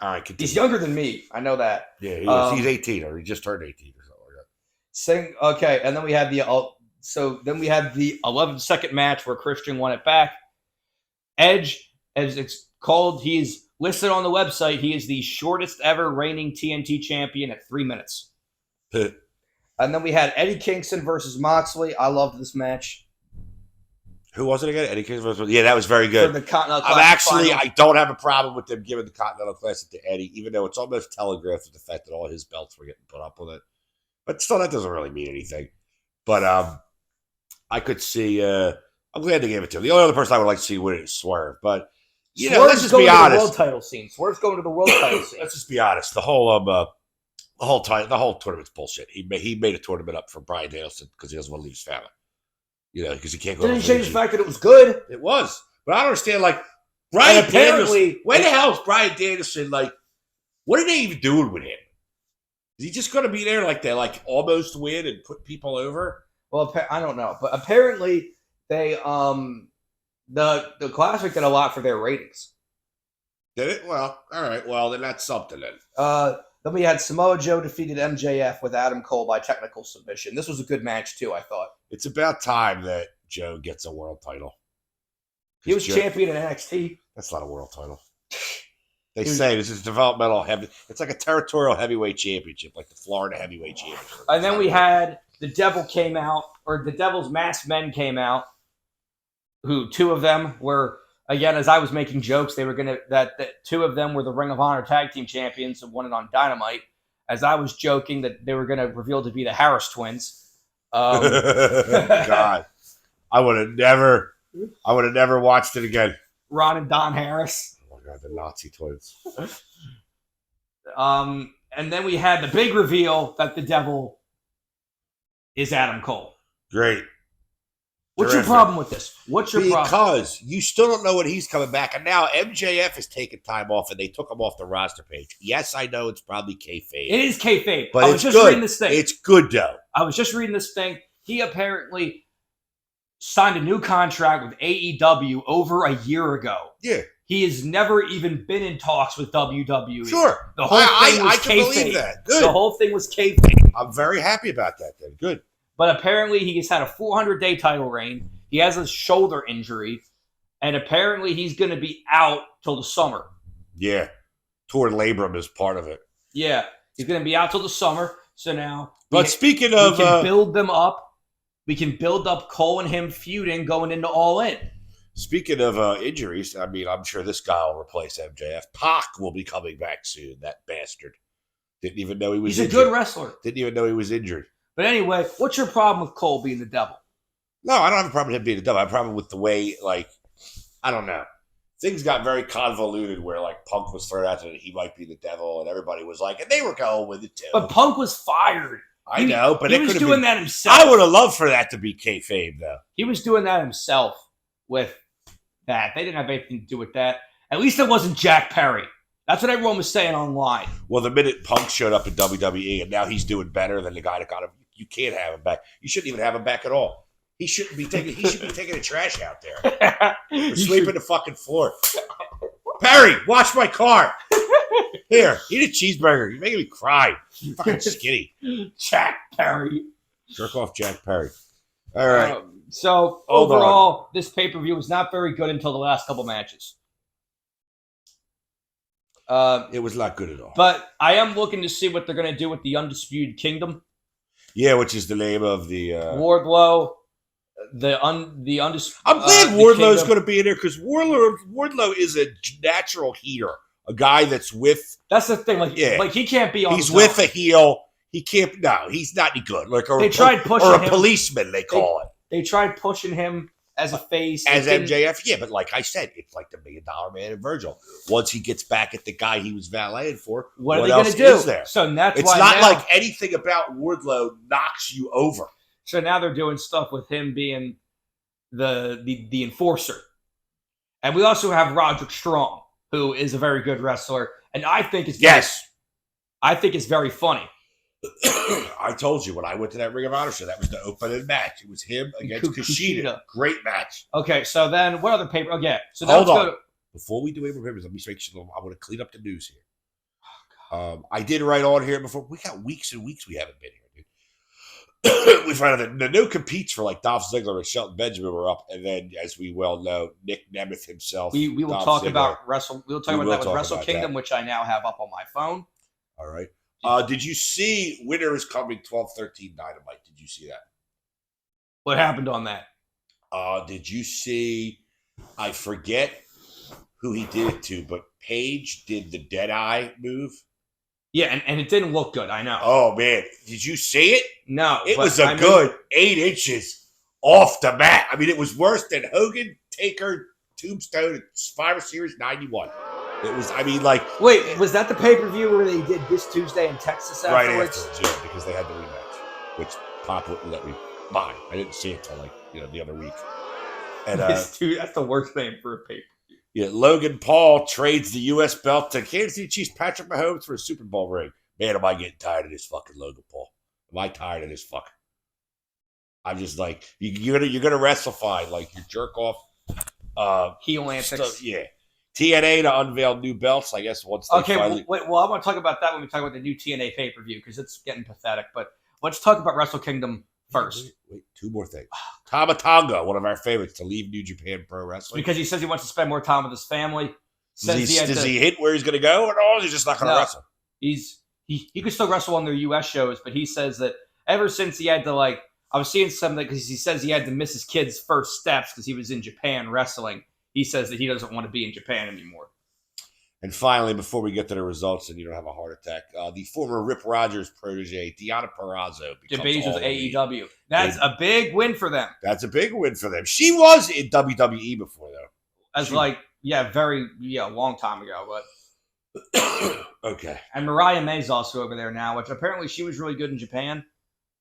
All right, continue. He's younger than me. I know that. Yeah, he's 18 or he just turned 18 or something like that. Okay, and then we had the 11-second match where Christian won it back. Edge, as it's called, he's listed on the website. He is the shortest ever reigning TNT champion at 3 minutes. And then we had Eddie Kingston versus Moxley. I loved this match. Who was it again? Eddie Kingston versus... Yeah, that was very good. For the Continental Classic I don't have a problem with them giving the Continental Classic to Eddie, even though it's almost telegraphed with the fact that all his belts were getting put up with it. But still, that doesn't really mean anything. But I could see... I'm glad they gave it to him. The only other person I would like to see win is Swerve. But, let's just be honest. The world title scene. Swerve's going to the world title scene. Let's just be honest. The whole tournament's bullshit. He made a tournament up for Bryan Danielson because he doesn't want to leave his family. Because he can't go. Didn't change the fact that it was good. It was, but I don't understand. Like Bryan Danielson, when the hell is Bryan Danielson? Like, what are they even doing with him? Is he just going to be there like they like almost win and put people over? Well, I don't know, but apparently they the Classic did a lot for their ratings. Did it? Well, all right. Well, then that's something then. Then we had Samoa Joe defeated MJF with Adam Cole by technical submission. This was a good match, too, I thought. It's about time that Joe gets a world title. He was champion in NXT. That's not a world title. They say this is developmental heavy. It's like a territorial heavyweight championship, like the Florida heavyweight championship. And then we had the Devil came out, or the Devil's Masked Men came out, who two of them were... Again, as I was making jokes, they were that two of them were the Ring of Honor Tag Team Champions and won it on Dynamite. As I was joking that they were going to reveal to be the Harris Twins. God, I would have never watched it again. Ron and Don Harris. Oh my God, the Nazi twins. And then we had the big reveal that the Devil is Adam Cole. Great. What's your problem with this? Problem? Because you still don't know when he's coming back. And now MJF is taking time off, and they took him off the roster page. Yes, I know it's probably kayfabe. It is kayfabe. But I was just reading this thing. It's good, though. I was just reading this thing. He apparently signed a new contract with AEW over a year ago. Yeah. He has never even been in talks with WWE. Sure. The whole thing was I can believe that. Good. The whole thing was kayfabe. I'm very happy about that, then. Good. But apparently he has had a 400-day title reign. He has a shoulder injury. And apparently he's going to be out till the summer. Yeah. Torn labrum is part of it. Yeah. He's going to be out till the summer. So now... Speaking of... We can build them up. We can build up Cole and him feuding going into All In. Speaking of injuries, I mean, I'm sure this guy will replace MJF. Pac will be coming back soon, that bastard. Didn't even know he was injured. He's a good wrestler. Didn't even know he was injured. But anyway, what's your problem with Cole being the Devil? No, I don't have a problem with him being the Devil. I have a problem with the way, I don't know. Things got very convoluted where, Punk was thrown out that he might be the Devil, and everybody was like, and they were going with it, too. But Punk was fired. I know, but he was doing that himself. I would have loved for that to be kayfabe, though. He was doing that himself with that. They didn't have anything to do with that. At least it wasn't Jack Perry. That's what everyone was saying online. Well, the minute Punk showed up in WWE, and now he's doing better than the guy that got him, you can't have him back. You shouldn't even have him back at all. He shouldn't be taking. He should be taking the trash out there. Or sweeping the fucking floor. Perry, wash my car. Here, eat a cheeseburger. You're making me cry. You're fucking skinny. Jack Perry. Jerk off Jack Perry. All right. So overall, this pay-per-view was not very good until the last couple matches. It was not good at all. But I am looking to see what they're going to do with the Undisputed Kingdom. Yeah, which is the name of the Wardlow. Undisputed. I'm glad Wardlow's going to be in there because Wardlow is a natural heater, a guy that's with. That's the thing. Like he can't be on. He's with a heel. He can't. No, he's not any good. Like they tried pushing or a him, policeman. They call it. They tried pushing him as a face, as MJF. Yeah, but like I said, it's like the $1 Million Man and Virgil. Once he gets back at the guy he was valeting for, what are they going to do? There? So that's it's why not now, like anything about Wardlow knocks you over. So now they're doing stuff with him being the enforcer. And we also have Roderick Strong, who is a very good wrestler. And I think it's very funny. I told you when I went to that Ring of Honor show, that was the opening match. It was him against Kushida. Great match. Okay, so then what other paper? Okay, so hold on. Before we do April papers, let me make sure I want to clean up the news here. I did write on here before. We got weeks and weeks we haven't been here, dude. We found out that the no competes for like Dolph Ziggler and Shelton Benjamin were up, and then, as we well know, Nick Nemeth himself. We will talk about Wrestle. We'll talk about that with Wrestle Kingdom, which I now have up on my phone. All right. Did you see Winter is Coming 12/13 Dynamite? Did you see that? What happened on that? Did you see? I forget who he did it to, but Paige did the Deadeye move. Yeah, and it didn't look good. I know. Oh man, did you see it? No, it was a good 8 inches off the mat. I mean, it was worse than Hogan, Taker, Tombstone, and Survivor Series '91. It was. I mean, like. Wait, was that the pay-per-view where they did this Tuesday in Texas afterwards? Right afterwards, yeah, because they had the rematch, which Pop wouldn't let me buy. I didn't see it till the other week. And that's the worst name for a pay-per-view. Yeah, Logan Paul trades the U.S. belt to Kansas City Chiefs Patrick Mahomes for a Super Bowl ring. Man, am I getting tired of this fucking Logan Paul? Am I tired of this fucker? I'm just like, you're gonna wrestle fine, like you jerk off. Heel antics. Yeah. TNA to unveil new belts, I guess. Once they finally... well, I want to talk about that when we talk about the new TNA pay-per-view because it's getting pathetic. But let's talk about Wrestle Kingdom first. Wait, two more things. Tama Tonga, one of our favorites, to leave New Japan Pro Wrestling because he says he wants to spend more time with his family. Does he hit where he's going to go, or no? He's just not going to wrestle. He could still wrestle on their U.S. shows, but he says that ever since he had to I was seeing something because he says he had to miss his kid's first steps because he was in Japan wrestling. He says that he doesn't want to be in Japan anymore. And finally, before we get to the results and you don't have a heart attack, the former Rip Rogers protege, Deonna Purrazzo, debuts with AEW. That's a big win for them. That's a big win for them. She was in WWE before, though. A long time ago. But okay. And Mariah May's also over there now, which apparently she was really good in Japan.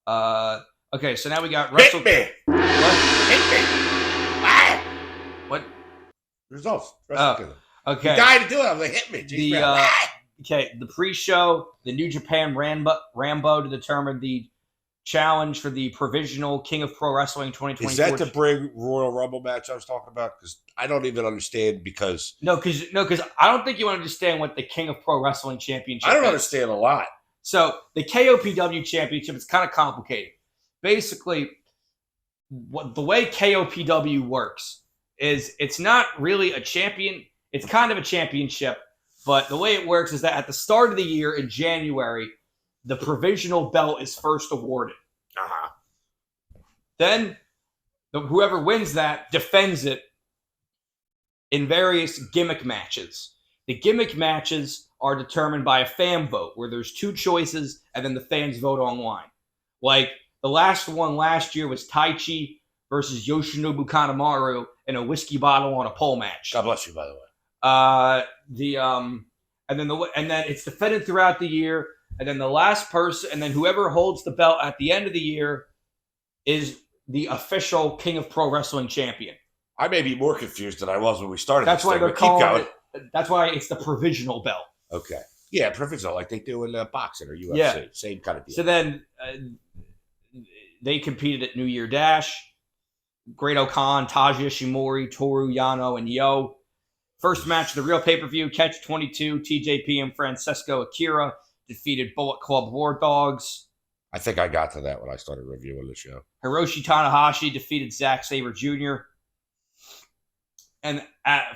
Okay, so now we got Wrestle. Hit me. What? Hit me. What? Results. Okay. You died to do it. I was like, hit me. The pre-show, the New Japan Rambo to determine the challenge for the provisional King of Pro Wrestling 2024. Is that the big Royal Rumble match I was talking about? Because I don't even understand because I don't think you understand what the King of Pro Wrestling Championship is. I don't understand a lot. So the KOPW Championship is kind of complicated. Basically, the way KOPW works is it's not really a champion. It's kind of a championship, but the way it works is that at the start of the year in January, the provisional belt is first awarded. Uh-huh. Then whoever wins that defends it in various gimmick matches. The gimmick matches are determined by a fan vote where there's two choices and then the fans vote online. Like the last one last year was Taichi versus Yoshinobu Kanemaru in a whiskey bottle on a pole match. God bless you, by the way. And then it's defended throughout the year, and then the last person, and then whoever holds the belt at the end of the year is the official King of Pro Wrestling champion. I may be more confused than I was when we started. That's why they're calling it. That's why it's the provisional belt. Okay. Yeah, provisional, like they do in boxing or UFC. Yeah. Same kind of deal. So then they competed at New Year Dash. Great Khan, Taji Ishimori, Toru Yano, and Yo. First match of the real pay-per-view, Catch 22, TJP and Francesco Akira defeated Bullet Club War Dogs. I think I got to that when I started reviewing the show. Hiroshi Tanahashi defeated Zack Sabre Jr. and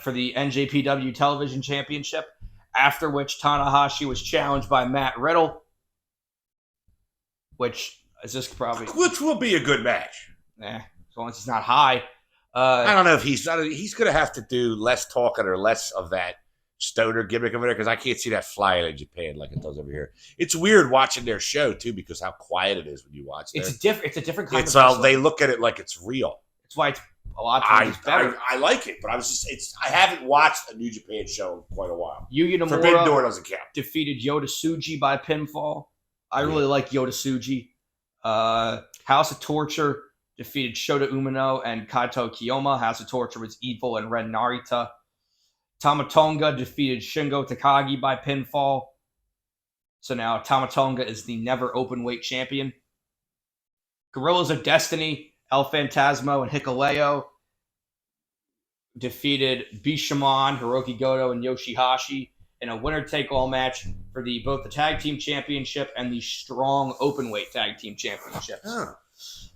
for the NJPW Television Championship, after which Tanahashi was challenged by Matt Riddle, which is just probably... Which will be a good match. As long as it's not high. I don't know if he's going to have to do less talking or less of that stoner gimmick over there, because I can't see that flying in Japan like it does over here. It's weird watching their show too, because how quiet it is when you watch it. It's a different kind of wrestling. They look at it like it's real. That's why it's a lot of times better. I like it, but I haven't watched a New Japan show in quite a while. Yuya Forbidden Door doesn't count. Defeated Yota Tsuji by pinfall. I really like Yota Tsuji. House of Torture defeated Shota Umino and Kaito Kiyoma. House of Torture was Evil and Ren Narita. Tamatonga defeated Shingo Takagi by pinfall. So now Tamatonga is the never openweight champion. Guerrillas of Destiny, El Phantasmo, and Hikuleo defeated Bishamon, Hiroki Goto, and Yoshihashi in a winner-take-all match for both the Tag Team Championship and the Strong Openweight Tag Team Championships. Huh.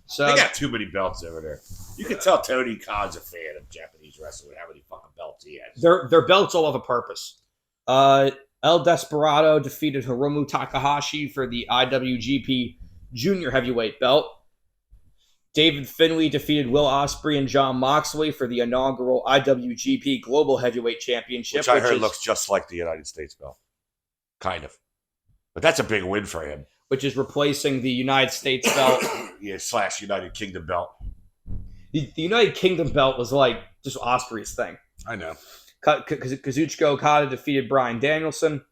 So they got too many belts over there. You can tell Tony Khan's a fan of Japanese wrestling with how many fucking belts he has. Their belts all have a purpose. El Desperado defeated Hiromu Takahashi for the IWGP Junior Heavyweight belt. David Finlay defeated Will Ospreay and Jon Moxley for the inaugural IWGP Global Heavyweight Championship. Which I heard looks just like the United States belt. Kind of. But that's a big win for him. Which is replacing the United States belt. Yeah, / United Kingdom belt. The United Kingdom belt was like just Ospreay's thing. I know. Kazuchika Okada defeated Bryan Danielson,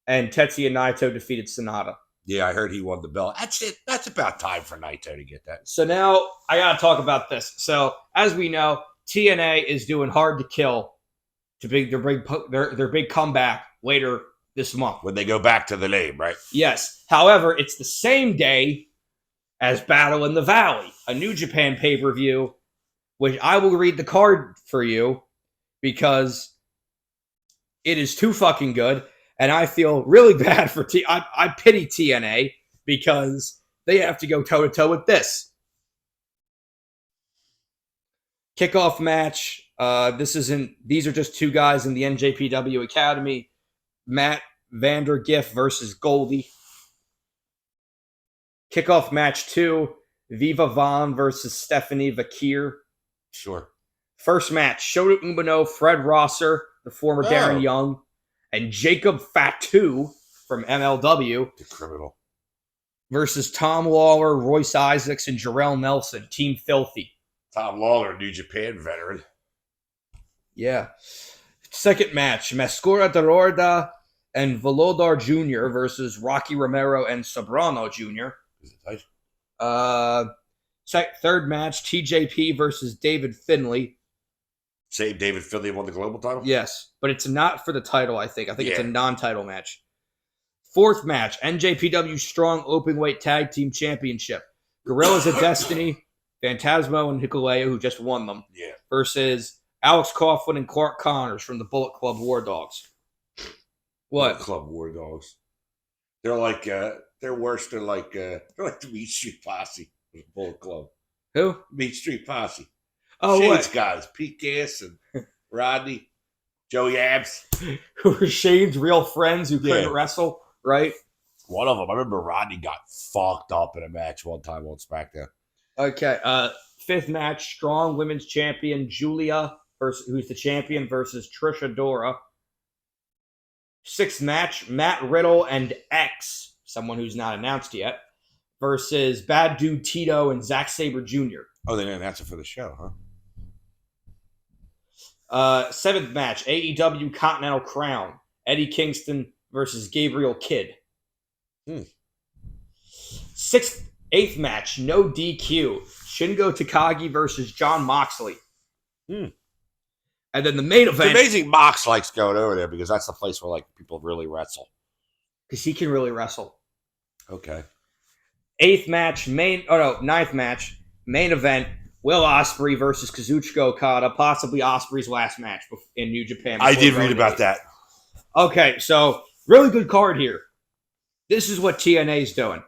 and Tetsuya Naito defeated Sonata. Yeah, I heard he won the belt. That's it. That's about time for Naito to get that. So now I got to talk about this. So as we know, TNA is doing Hard to Kill to their big comeback later this month. When they go back to the name, right? Yes. However, it's the same day as Battle in the Valley, a New Japan pay-per-view, which I will read the card for you because it is too fucking good. And I feel really bad for I pity TNA because they have to go toe-to-toe with this. Kickoff match. These are just two guys in the NJPW Academy. Matt Vandergift versus Goldie. Kickoff match 2. Viva Vaughn versus Stephanie Vakir. Sure. First match. Shota Umino, Fred Rosser, the former Darren Young, and Jacob Fatu from MLW. The criminal. Versus Tom Lawler, Royce Isaacs, and Jarrell Nelson. Team Filthy. Tom Lawler, New Japan veteran. Yeah. Second match, Mascora Dorada and Volodar Jr. versus Rocky Romero and Sobrano Jr. Is it tight? Third match, TJP versus David Finlay. Same David Finlay won the global title? Yes, but it's not for the title, I think. I think it's a non-title match. Fourth match, NJPW Strong Openweight Tag Team Championship. Guerrillas of Destiny, Phantasmo and Hikuleo, who just won them, versus Alex Coughlin and Clark Connors from the Bullet Club War Dogs. What? Bullet Club War Dogs. They're like, they're worse. They're like the Meat Street Posse. Bullet Club. Who? Meat Street Posse. Oh, Shane's what? guys. Pete Gas and Rodney. Joey Abs. Who were Shane's real friends who couldn't wrestle, right? One of them. I remember Rodney got fucked up in a match one time on SmackDown. Okay. Fifth match, Strong Women's Champion Julia, who's the champion, versus Trisha Dora. Sixth match, Matt Riddle and X, someone who's not announced yet, versus Bad Dude Tito and Zack Sabre Jr. Oh, they didn't announce it for the show, huh? Seventh match, AEW Continental Crown, Eddie Kingston versus Gabriel Kidd. Eighth match, no DQ, Shingo Takagi versus Jon Moxley. And then the main event. It's amazing Mox likes going over there because that's the place where like people really wrestle. Because he can really wrestle. Okay. Ninth match, main event, Will Ospreay versus Kazuchika Okada, possibly Ospreay's last match in New Japan. I did read about that. Okay, so really good card here. This is what TNA's doing.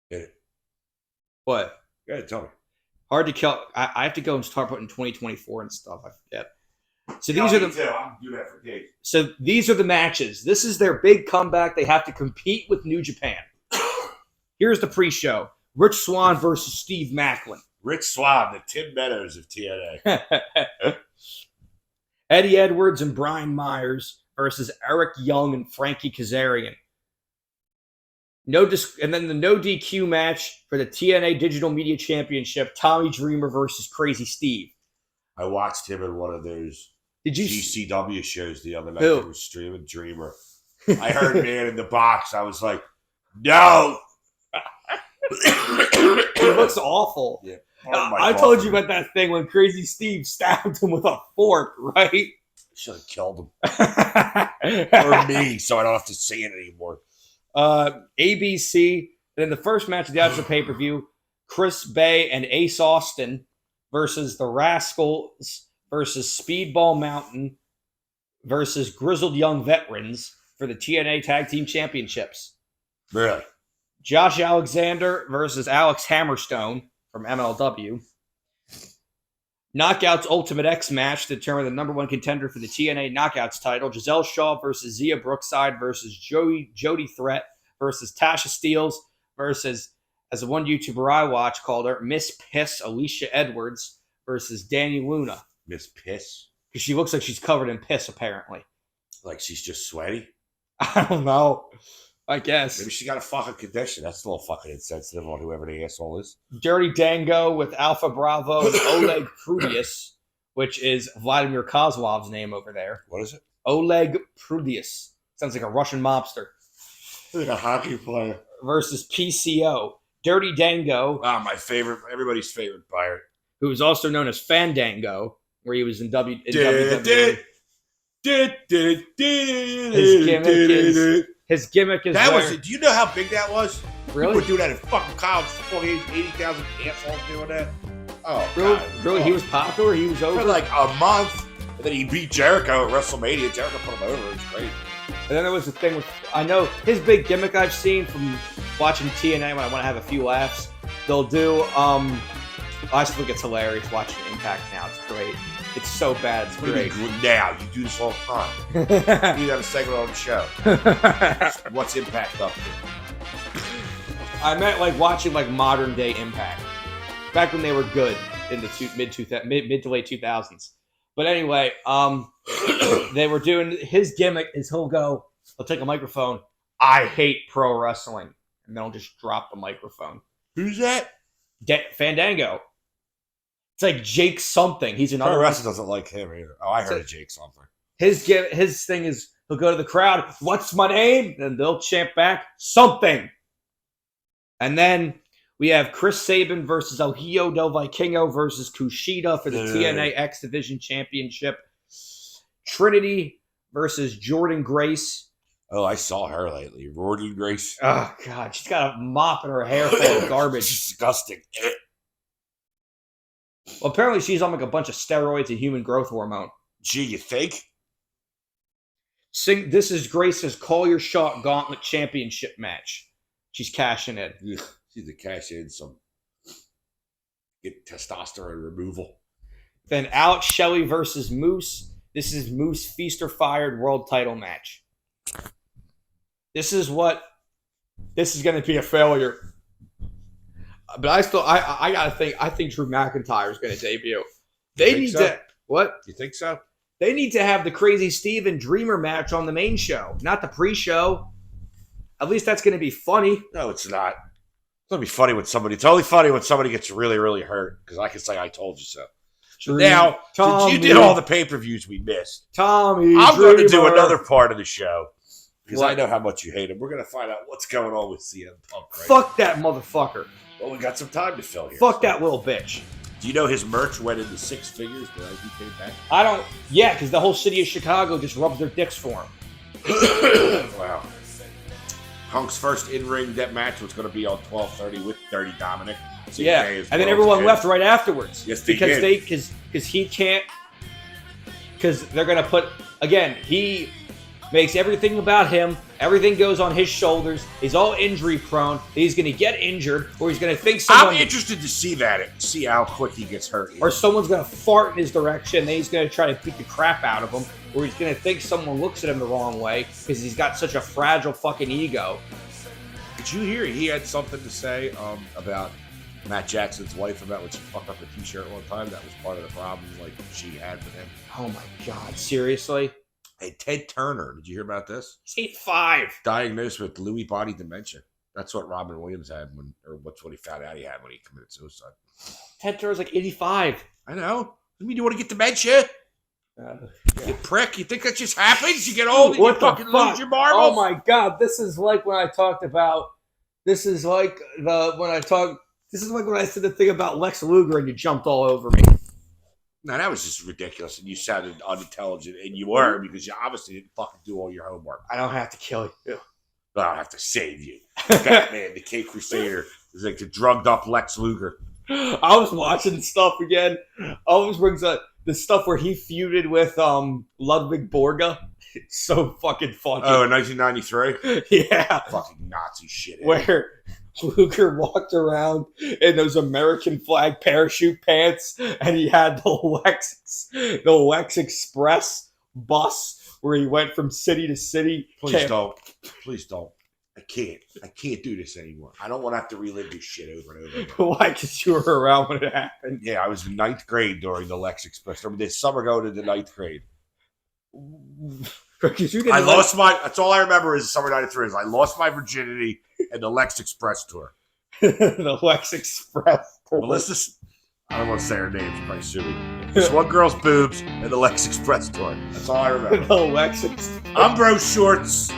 Get it. What? Go ahead, tell me. Hard to kill. I have to go and start putting 2024 and stuff. I forget. So these are the. I'm doing that for days. So these are the matches. This is their big comeback. They have to compete with New Japan. Here's the pre-show: Rich Swann versus Steve Macklin. Rich Swann, the Tim Meadows of TNA. Eddie Edwards and Brian Myers versus Eric Young and Frankie Kazarian. And then the no DQ match for the TNA Digital Media Championship: Tommy Dreamer versus Crazy Steve. I watched him in one of those GCW shows the other night. Who? He was streaming Dreamer. I heard Man in the Box. I was like, no. He looks awful. Yeah. I told you about that thing when Crazy Steve stabbed him with a fork, right? Should have killed him. Or me, so I don't have to say it anymore. ABC. And in the first match of the actual pay-per-view, Chris Bay and Ace Austin versus the Rascals versus Speedball Mountain versus Grizzled Young Veterans for the TNA Tag Team Championships. Really? Josh Alexander versus Alex Hammerstone from MLW. Knockouts Ultimate X match to determine the number one contender for the TNA Knockouts title. Giselle Shaw versus Zia Brookside versus Jody Threat versus Tasha Steeles versus, as the one YouTuber I watch called her, Miss Piss Alicia Edwards versus Danny Luna. Miss Piss? Because she looks like she's covered in piss, apparently. Like she's just sweaty? I don't know. I guess. Maybe she got a fucking condition. That's a little fucking insensitive on whoever the asshole is. Dirty Dango with Alpha Bravo and Oleg Prudius, which is Vladimir Kozlov's name over there. What is it? Oleg Prudius. Sounds like a Russian mobster. Like a hockey player. Versus PCO. Dirty Dango. My favorite, everybody's favorite pirate. Who is also known as Fandango, where he was in WWE. His gimmick is that was. Do you know how big that was? Really? People were doing that in fucking college football games. 80,000 assholes doing that. Oh, really? God. Really? Oh. He was popular. He was over for like a month, and then he beat Jericho at WrestleMania. Jericho put him over. It was great. And then there was the thing with, I know his big gimmick I've seen from watching TNA when I want to have a few laughs. They'll do. I just think it's hilarious watching Impact now. It's great. It's so bad. It's great. Now you do this all the time. You have a segment on the show. What's Impact up to? I meant like watching like modern day Impact, back when they were good in the mid to late 2000s. But anyway, they were doing his gimmick is he'll take a microphone. I hate pro wrestling, and then he'll just drop the microphone. Who's that? Fandango. It's like Jake something. He's another. Pro wrestling doesn't like him either. Oh, I heard of Jake something. His thing is he'll go to the crowd. What's my name? And they'll chant back something. And then we have Chris Sabin versus El Hijo del Vikingo versus Kushida for the TNA X Division Championship. Trinity versus Jordan Grace. Oh, I saw her lately. Jordan Grace. Oh, God. She's got a mop in her hair full of garbage. Disgusting. Well, apparently she's on like a bunch of steroids and human growth hormone. Gee, you think? This is Grace's Call Your Shot Gauntlet Championship match. She's cashing in. Ugh, she's to cash in some. Get testosterone removal. Then Alex Shelley versus Moose. This is Moose Feast or Fired World Title match. This is going to be a failure. But I gotta think. I think Drew McIntyre is going to debut. They need to. What? You think so? They need to have the Crazy Steve and Dreamer match on the main show, not the pre-show. At least that's going to be funny. No, it's not. It's going to be funny when somebody. It's only funny when somebody gets really, really hurt because I can say I told you so. Now, since you did all the pay-per-views we missed, Tommy, I'm Dreamer. going to do another part of the show because I know how much you hate him. We're going to find out what's going on with CM Punk. Right? Fuck that motherfucker. Well, we got some time to fill here. Fuck that little bitch. Do you know his merch went into 6 figures the night he came back? I don't. Yeah, because the whole city of Chicago just rubs their dicks for him. Wow. Punk's first in-ring match was going to be on 12:30 with Dirty Dominic. Yeah, and then everyone left right afterwards. Yes, they because did. because he can't, because they're gonna put again. He makes everything about him. Everything goes on his shoulders. He's all injury prone. He's gonna get injured, or he's gonna think someone. I'm interested to see how quick he gets hurt. Or someone's gonna fart in his direction. Then he's gonna try to beat the crap out of him, or he's gonna think someone looks at him the wrong way because he's got such a fragile fucking ego. Did you hear he had something to say about Matt Jackson's wife about when she fucked up a t-shirt one time? That was part of the problem like she had with him. Oh my God, seriously? Hey, Ted Turner, did you hear about this? He's 8'5". Diagnosed with Lewy body dementia. That's what Robin Williams had what's what he found out he had when he committed suicide. Ted Turner's like 85. I know. You mean you want to get dementia? Yeah. You prick. You think that just happens? You get old and you fucking lose your marbles? Oh my God, this is like when I talked about. This is like when I said the thing about Lex Luger and you jumped all over me. No, that was just ridiculous, and you sounded unintelligent, and you were because you obviously didn't fucking do all your homework. I don't have to kill you. I don't have to save you. Batman, the Cape Crusader, is like the drugged up Lex Luger. I was watching stuff again. Always brings up the stuff where he feuded with Ludwig Borga. It's so fucking funny. Oh, in 1993? Yeah. Fucking Nazi shit. Where Luger walked around in those American flag parachute pants, and he had the Lex Express bus where he went from city to city. Please don't. I can't do this anymore. I don't want to have to relive this shit over and over again. Why? Because you were around when it happened. Yeah, I was in 9th grade during the Lex Express. I mean, this summer going into 9th grade. I lost my. That's all I remember is summer '93. I lost my virginity in the Lex Express tour. The Lex Express tour. Melissa, I don't want to say her name. She's probably suing me. Just one girl's boobs and the Lex Express tour. That's all I remember. The Lex Express. Umbro shorts.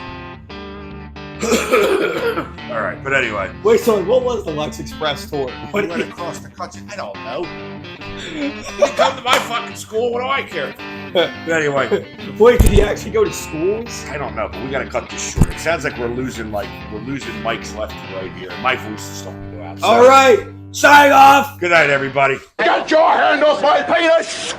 All right, but anyway. Wait, so what was the Lex Express tour? What went across the country? I don't know. You come to my fucking school. What do I care? But anyway. Wait, did he actually go to schools? I don't know, but we got to cut this short. It sounds like we're losing mics left and right here. My voice is starting to go out. All right, sign off. Good night, everybody. Get your hand off my penis!